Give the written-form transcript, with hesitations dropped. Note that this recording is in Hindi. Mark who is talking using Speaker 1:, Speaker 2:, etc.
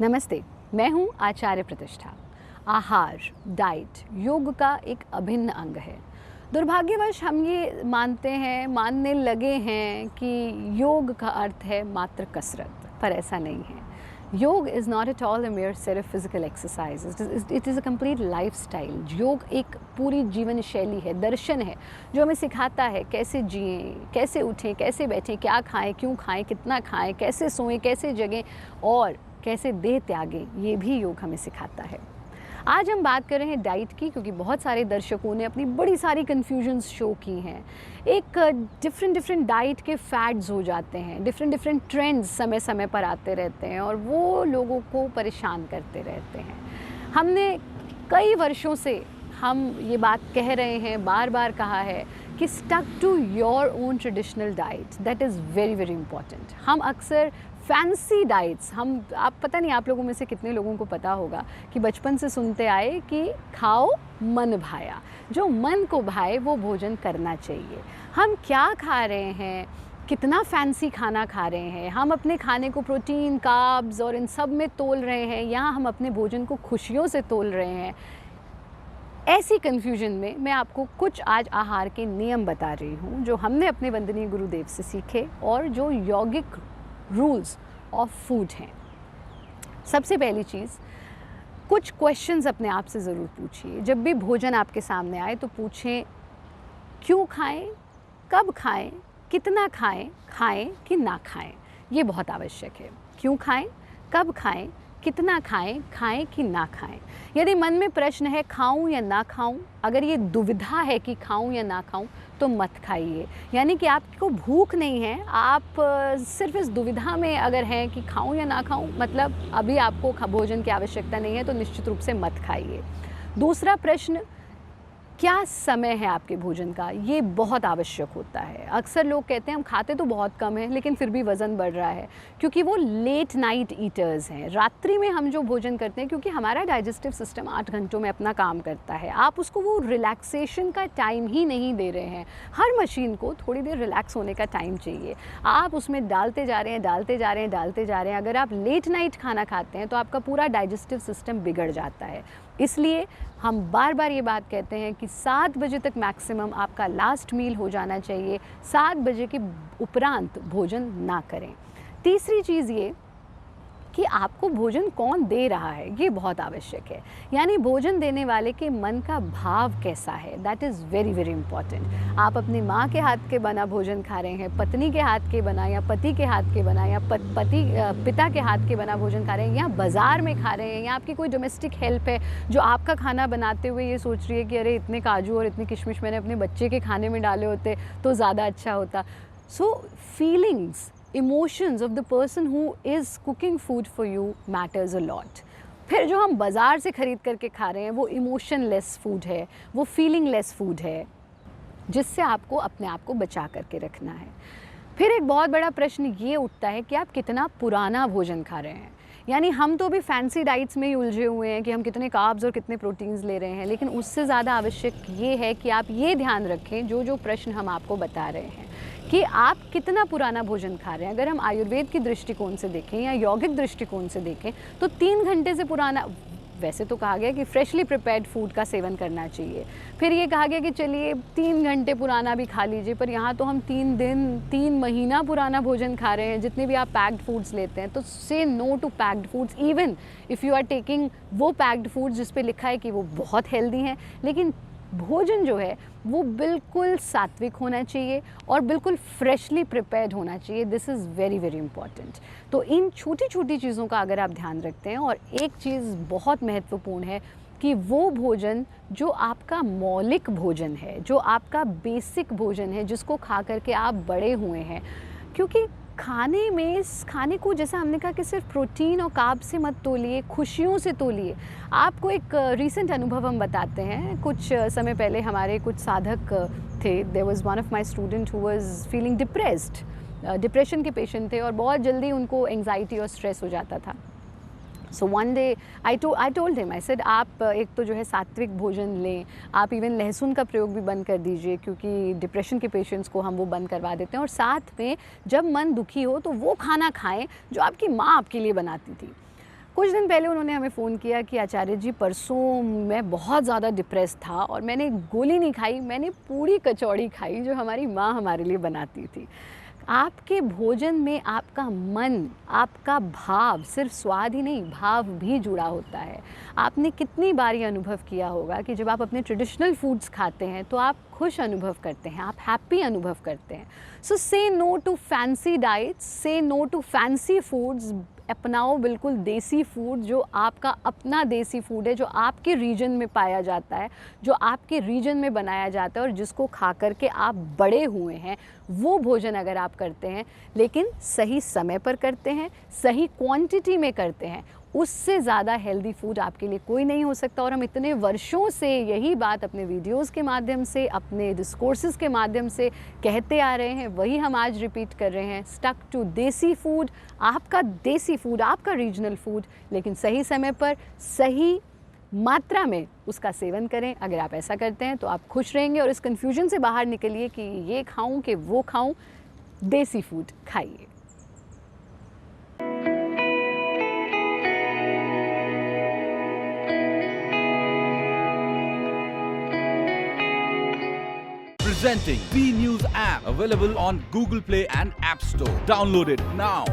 Speaker 1: नमस्ते, मैं हूँ आचार्य प्रतिष्ठा। आहार, डाइट योग का एक अभिन्न अंग है। दुर्भाग्यवश हम ये मानने लगे हैं कि योग का अर्थ है मात्र कसरत, पर ऐसा नहीं है। योग is not at all a mayor set of physical exercise, it is a complete life style. योग एक पूरी जीवन शैली है, दर्शन है, जो हमें सिखाता है कैसे जिएं, कैसे उठें, कैसे बैठें, क्या खाएं, क्यों खाएं, कितना खाएं, कैसे सोएं, कैसे जगें और कैसे देह त्यागें, ये भी योग हमें सिखाता है। आज हम बात कर रहे हैं डाइट की, क्योंकि बहुत सारे दर्शकों ने अपनी बड़ी सारी कन्फ्यूजन्स शो की हैं। एक डिफरेंट डाइट के फैड्स हो जाते हैं, डिफरेंट ट्रेंड्स समय समय पर आते रहते हैं और वो लोगों को परेशान करते रहते हैं। हमने कई वर्षों से हम ये बात कह रहे हैं, बार बार कहा है कि stuck to your own traditional diet, that is very very important. हम अक्सर फैंसी डाइट्स, पता नहीं आप लोगों में से कितने लोगों को पता होगा कि बचपन से सुनते आए कि खाओ मन भाया, जो मन को भाए वो भोजन करना चाहिए। हम क्या खा रहे हैं, कितना फैंसी खाना खा रहे हैं, हम अपने खाने को प्रोटीन, कार्ब्स और इन सब में तोल रहे हैं, या हम अपने भोजन को खुशियों से तोल रहे हैं। ऐसी कन्फ्यूजन में मैं आपको कुछ आज आहार के नियम बता रही हूँ, जो हमने अपने वंदनीय गुरुदेव से सीखे और जो यौगिक रूल्स ऑफ फूड हैं। सबसे पहली चीज़, कुछ क्वेश्चंस अपने आप से ज़रूर पूछिए। जब भी भोजन आपके सामने आए तो पूछें क्यों खाएं, कब खाएं, कितना खाएं, खाएं कि ना खाएं। ये बहुत आवश्यक है। क्यों खाएं, कब खाएं, कितना खाएं, खाएं कि ना खाएं। यदि मन में प्रश्न है खाऊं या ना खाऊं, अगर ये दुविधा है कि खाऊं या ना खाऊं, तो मत खाइए। यानी कि आपको भूख नहीं है, आप सिर्फ इस दुविधा में अगर हैं कि खाऊं या ना खाऊं, मतलब अभी आपको भोजन की आवश्यकता नहीं है, तो निश्चित रूप से मत खाइए। दूसरा प्रश्न, क्या समय है आपके भोजन का, ये बहुत आवश्यक होता है। अक्सर लोग कहते हैं हम खाते तो बहुत कम है लेकिन फिर भी वज़न बढ़ रहा है, क्योंकि वो लेट नाइट ईटर्स हैं। रात्रि में हम जो भोजन करते हैं, क्योंकि हमारा डाइजेस्टिव सिस्टम 8 घंटों में अपना काम करता है, आप उसको वो रिलैक्सेशन का टाइम ही नहीं दे रहे हैं। हर मशीन को थोड़ी देर रिलैक्स होने का टाइम चाहिए, आप उसमें डालते जा रहे हैं। अगर आप लेट नाइट खाना खाते हैं तो आपका पूरा डाइजेस्टिव सिस्टम बिगड़ जाता है। इसलिए हम बार बार ये बात कहते हैं कि 7 बजे तक मैक्सिमम आपका लास्ट मील हो जाना चाहिए। 7 बजे के उपरांत भोजन ना करें। तीसरी चीज़ ये कि आपको भोजन कौन दे रहा है, ये बहुत आवश्यक है। यानी भोजन देने वाले के मन का भाव कैसा है, that is very very important. आप अपनी माँ के हाथ के बना भोजन खा रहे हैं, पत्नी के हाथ के बना, या पति के हाथ के बना, या पिता के हाथ के बना भोजन खा रहे हैं, या बाज़ार में खा रहे हैं, या आपकी कोई डोमेस्टिक हेल्प है जो आपका खाना बनाते हुए ये सोच रही है कि अरे इतने काजू और इतनी किशमिश मैंने अपने बच्चे के खाने में डाले होते तो ज़्यादा अच्छा होता। So feelings, emotions of the person who is cooking food for you matters a lot. फिर जो हम बाज़ार से ख़रीद करके खा रहे हैं वो इमोशनलेस फूड है, वो फीलिंगलेस फूड है, जिससे आपको अपने आप को बचा करके रखना है। फिर एक बहुत बड़ा प्रश्न ये उठता है कि आप कितना पुराना भोजन खा रहे हैं। यानी हम तो भी फैंसी डाइट्स में ही उलझे हुए हैं कि हम कितने कार्ब्स और कितने प्रोटीन्स ले रहे हैं, लेकिन उससे ज़्यादा आवश्यक ये है कि आप ये ध्यान रखें, जो प्रश्न हम आपको बता रहे हैं, कि आप कितना पुराना भोजन खा रहे हैं। अगर हम आयुर्वेद की दृष्टिकोण से देखें या यौगिक दृष्टिकोण से देखें तो 3 घंटे से पुराना, वैसे तो कहा गया कि फ्रेशली प्रिपेयर्ड फूड का सेवन करना चाहिए। फिर ये कहा गया कि चलिए 3 घंटे पुराना भी खा लीजिए, पर यहाँ तो हम 3 दिन, 3 महीना पुराना भोजन खा रहे हैं। जितने भी आप पैक्ड फूड्स लेते हैं, तो say no to packed foods, even if you are taking वो पैक्ड फूड्स जिस पे लिखा है कि वो बहुत हेल्दी हैं, लेकिन भोजन जो है वो बिल्कुल सात्विक होना चाहिए और बिल्कुल फ्रेशली प्रिपेयर्ड होना चाहिए। This is very very important. तो इन छोटी छोटी चीज़ों का अगर आप ध्यान रखते हैं, और एक चीज़ बहुत महत्वपूर्ण है कि वो भोजन जो आपका मौलिक भोजन है, जो आपका बेसिक भोजन है, जिसको खा करके आप बड़े हुए हैं, क्योंकि खाने को, जैसा हमने कहा कि सिर्फ प्रोटीन और कार्ब से मत तोलिए, खुशियों से तोलिए। आपको एक रीसेंट अनुभव हम बताते हैं। कुछ समय पहले हमारे कुछ साधक थे, there was one of my student who was feeling depressed, depression के पेशेंट थे और बहुत जल्दी उनको एंग्जाइटी और स्ट्रेस हो जाता था। So one day I told him, I said आप एक तो जो है सात्विक भोजन लें, आप इवन लहसुन का प्रयोग भी बंद कर दीजिए, क्योंकि डिप्रेशन के पेशेंट्स को हम वो बंद करवा देते हैं, और साथ में जब मन दुखी हो तो वो खाना खाएं जो आपकी माँ आपके लिए बनाती थी। कुछ दिन पहले उन्होंने हमें फ़ोन किया कि आचार्य जी परसों मैं बहुत ज़्यादा डिप्रेस था और मैंने गोली नहीं खाई, मैंने पूड़ी कचौड़ी खाई जो हमारी माँ हमारे लिए बनाती थी। आपके भोजन में आपका मन, आपका भाव, सिर्फ स्वाद ही नहीं भाव भी जुड़ा होता है। आपने कितनी बार ये अनुभव किया होगा कि जब आप अपने ट्रेडिशनल फूड्स खाते हैं तो आप खुश अनुभव करते हैं, आप हैप्पी अनुभव करते हैं। सो से नो टू फैंसी डाइट्स, से नो टू फैंसी फूड्स, अपनाओ बिल्कुल देसी फूड जो आपका अपना देसी फूड है, जो आपके रीजन में पाया जाता है, जो आपके रीजन में बनाया जाता है और जिसको खा कर के आप बड़े हुए हैं, वो भोजन अगर आप करते हैं लेकिन सही समय पर करते हैं, सही क्वांटिटी में करते हैं, उससे ज़्यादा हेल्दी फूड आपके लिए कोई नहीं हो सकता। और हम इतने वर्षों से यही बात अपने वीडियोस के माध्यम से, अपने डिस्कोर्सेस के माध्यम से कहते आ रहे हैं, वही हम आज रिपीट कर रहे हैं। स्टक टू देसी फूड, आपका देसी फूड, आपका रीजनल फूड, लेकिन सही समय पर सही मात्रा में उसका सेवन करें। अगर आप ऐसा करते हैं तो आप खुश रहेंगे और इस कन्फ्यूजन से बाहर निकलिए कि ये खाऊं कि वो खाऊं। देसी फूड खाइए।
Speaker 2: Presenting B News app, available on Google Play and App Store. Download it now.